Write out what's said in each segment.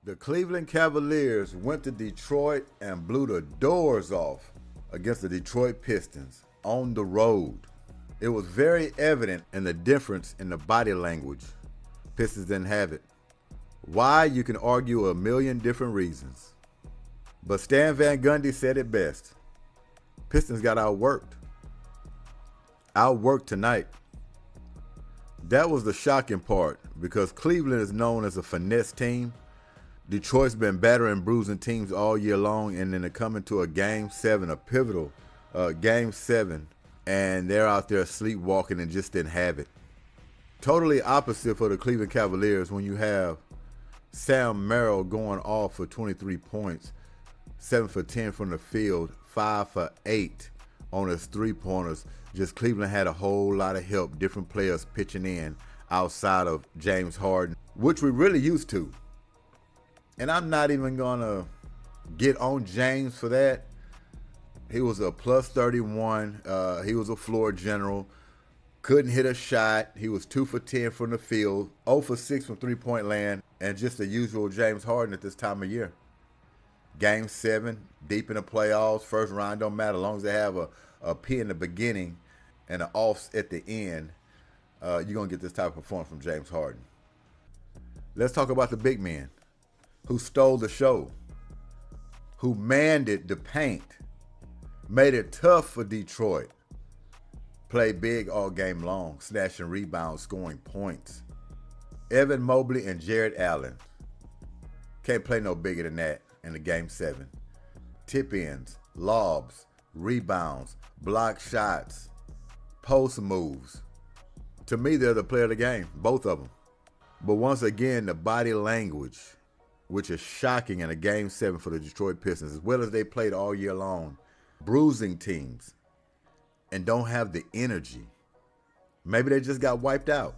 The Cleveland Cavaliers went to Detroit and blew the doors off against the Detroit Pistons on the road. It was very evident in the difference in the body language. Pistons didn't have it. Why? You can argue a million different reasons. But Stan Van Gundy said it best. Pistons got outworked. Outworked tonight. That was the shocking part because Cleveland is known as a finesse team. Detroit's been battering, bruising teams all year long, and then they're coming to a Game 7, a pivotal Game 7, and they're out there sleepwalking and just didn't have it. Totally opposite for the Cleveland Cavaliers when you have Sam Merrill going off for 23 points, 7 for 10 from the field, 5 for 8 on his three-pointers. Just Cleveland had a whole lot of help, different players pitching in outside of James Harden, which we're really used to. And I'm not even going to get on James for that. He was a plus 31. He was a floor general. Couldn't hit a shot. He was 2 for 10 from the field, 0 for 6 from three-point land, and just the usual James Harden at this time of year. Game 7, deep in the playoffs, first round don't matter. As long as they have a P in the beginning and an offs at the end, you're going to get this type of performance from James Harden. Let's talk about the big men who stole the show, who manned it, the paint, made it tough for Detroit, played big all game long, snatching rebounds, scoring points. Evan Mobley and Jared Allen. Can't play no bigger than that in the Game 7. Tip-ins, lobs, rebounds, block shots, post moves. To me, they're the player of the game, both of them. But once again, the body language, which is shocking in a Game 7 for the Detroit Pistons, as well as they played all year long, bruising teams, and don't have the energy. Maybe they just got wiped out.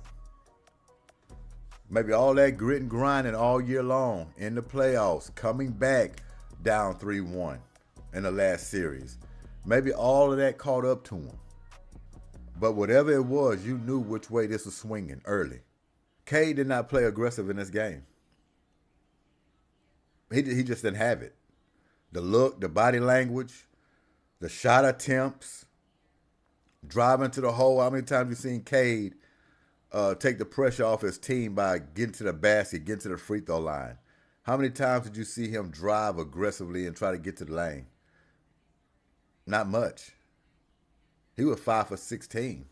Maybe all that grit and grinding all year long in the playoffs, coming back down 3-1 in the last series. Maybe all of that caught up to them. But whatever it was, you knew which way this was swinging early. Cade did not play aggressive in this game. He just didn't have it. The look, the body language, the shot attempts, driving to the hole. How many times you seen Cade take the pressure off his team by getting to the basket, getting to the free throw line? How many times did you see him drive aggressively and try to get to the lane? Not much. He was 5 for 16.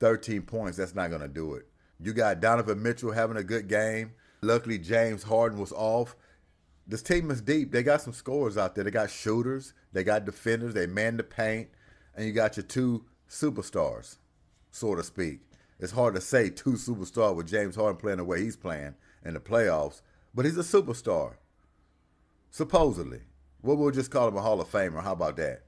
13 points, that's not going to do it. You got Donovan Mitchell having a good game. Luckily, James Harden was off. This team is deep. They got some scorers out there. They got shooters. They got defenders. They man the paint. And you got your two superstars, so to speak. It's hard to say two superstars with James Harden playing the way he's playing in the playoffs, but he's a superstar, supposedly. We'll just call him a Hall of Famer. How about that?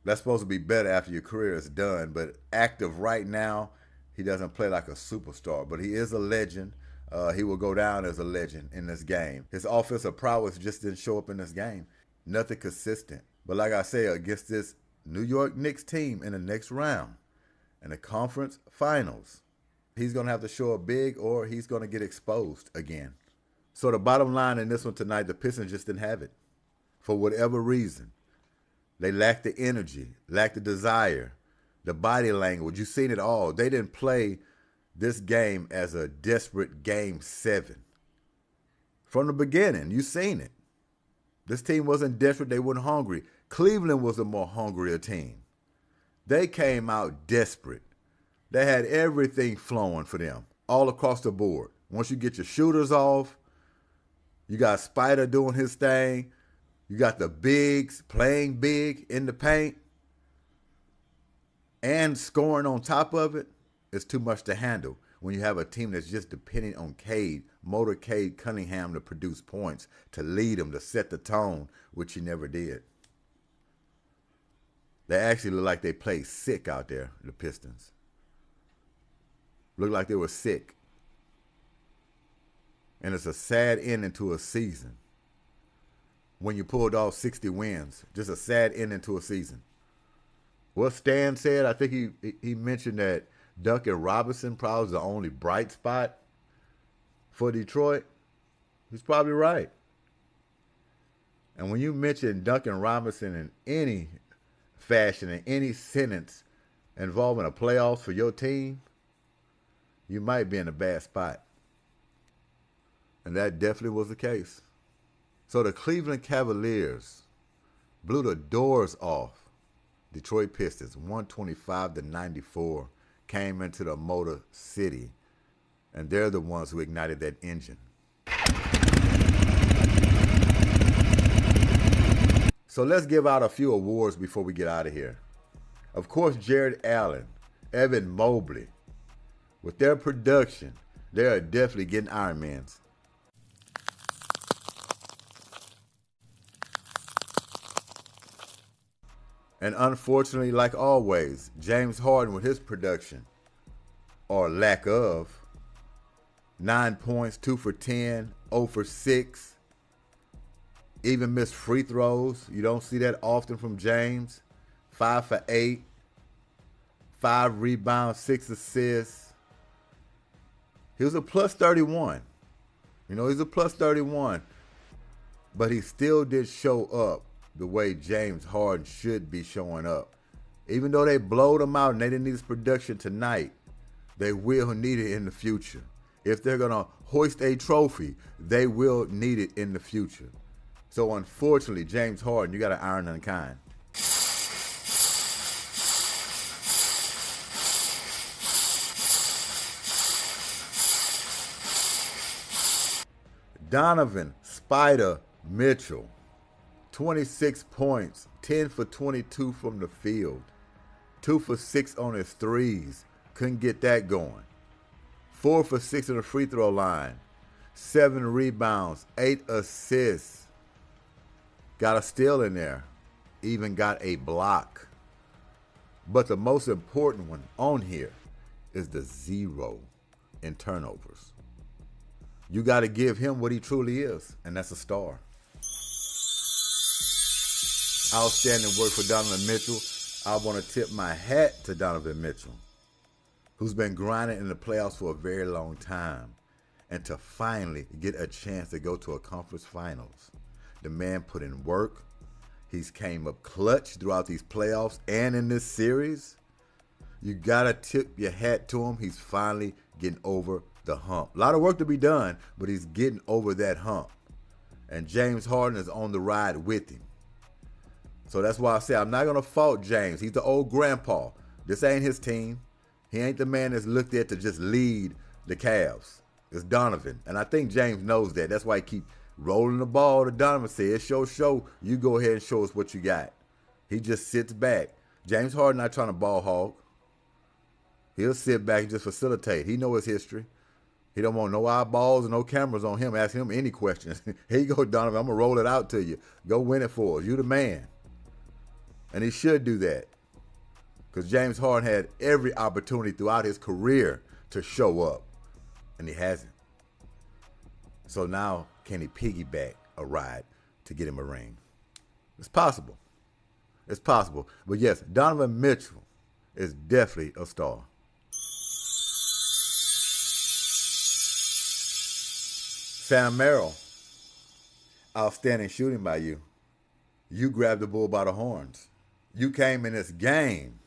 That's supposed to be better after your career is done, but active right now, he doesn't play like a superstar, but he is a legend. He will go down as a legend in this game. His offensive prowess just didn't show up in this game. Nothing consistent. But like I say, against this New York Knicks team in the next round, in the conference finals, he's going to have to show up big or he's going to get exposed again. So the bottom line in this one tonight, the Pistons just didn't have it. For whatever reason. They lacked the energy, lacked the desire, the body language. You've seen it all. They didn't play this game as a desperate Game 7. From the beginning, you've seen it. This team wasn't desperate. They weren't hungry. Cleveland was a more hungrier team. They came out desperate. They had everything flowing for them all across the board. Once you get your shooters off, you got Spider doing his thing. You got the bigs playing big in the paint and scoring on top of it. It's too much to handle when you have a team that's just depending on Cade Cunningham to produce points, to lead them, to set the tone, which he never did. They actually look like they played sick out there, the Pistons. Looked like they were sick. And it's a sad ending to a season. When you pulled off 60 wins, just a sad ending to a season. What Stan said, I think he mentioned that Duncan Robinson probably was the only bright spot for Detroit. He's probably right. And when you mention Duncan Robinson in any fashion, in any sentence involving a playoffs for your team, you might be in a bad spot. And that definitely was the case. So the Cleveland Cavaliers blew the doors off Detroit Pistons, 125-94, came into the Motor City, and they're the ones who ignited that engine. So let's give out a few awards before we get out of here. Of course, Jared Allen, Evan Mobley, with their production, they are definitely getting Ironmans. And unfortunately, like always, James Harden with his production, or lack of, 9 points, 2 for 10, 0 for 6. Even missed free throws. You don't see that often from James. 5 for 8, 5 rebounds, 6 assists. He was a plus 31. He's a plus 31. But he still did show up the way James Harden should be showing up. Even though they blowed him out and they didn't need his production tonight, they will need it in the future. If they're going to hoist a trophy, they will need it in the future. So unfortunately, James Harden, you got to iron unkind. Donovan Spider Mitchell, 26 points, 10 for 22 from the field, 2 for 6 on his threes. Couldn't get that going. 4 for 6 on the free throw line, 7 rebounds, 8 assists. Got a steal in there, even got a block. But the most important one on here is the 0 in turnovers. You got to give him what he truly is, and that's a star. Outstanding work for Donovan Mitchell. I want to tip my hat to Donovan Mitchell, who's been grinding in the playoffs for a very long time, and to finally get a chance to go to a conference finals. The man put in work. He's came up clutch throughout these playoffs and in this series. You got to tip your hat to him. He's finally getting over the hump. A lot of work to be done, but he's getting over that hump. And James Harden is on the ride with him. So that's why I say I'm not going to fault James. He's the old grandpa. This ain't his team. He ain't the man that's looked at to just lead the Cavs. It's Donovan. And I think James knows that. That's why he keep rolling the ball to Donovan. Say, it's your show. You go ahead and show us what you got. He just sits back. James Harden not trying to ball hog. He'll sit back and just facilitate. He know his history. He don't want no eyeballs and no cameras on him. Ask him any questions. Here you go, Donovan. I'm going to roll it out to you. Go win it for us. You the man. And he should do that. Because James Harden had every opportunity throughout his career to show up. And he hasn't. So now, can he piggyback a ride to get him a ring? It's possible. It's possible. But yes, Donovan Mitchell is definitely a star. Sam Merrill, outstanding shooting by you. You grabbed the bull by the horns. You came in this game.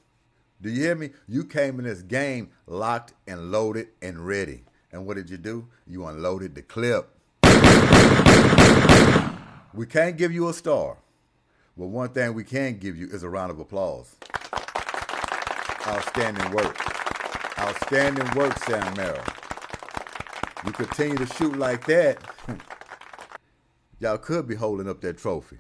Do you hear me? You came in this game locked and loaded and ready. And what did you do? You unloaded the clip. We can't give you a star. But one thing we can give you is a round of applause. Outstanding work. Outstanding work, Sam Merrill. You continue to shoot like that, y'all could be holding up that trophy.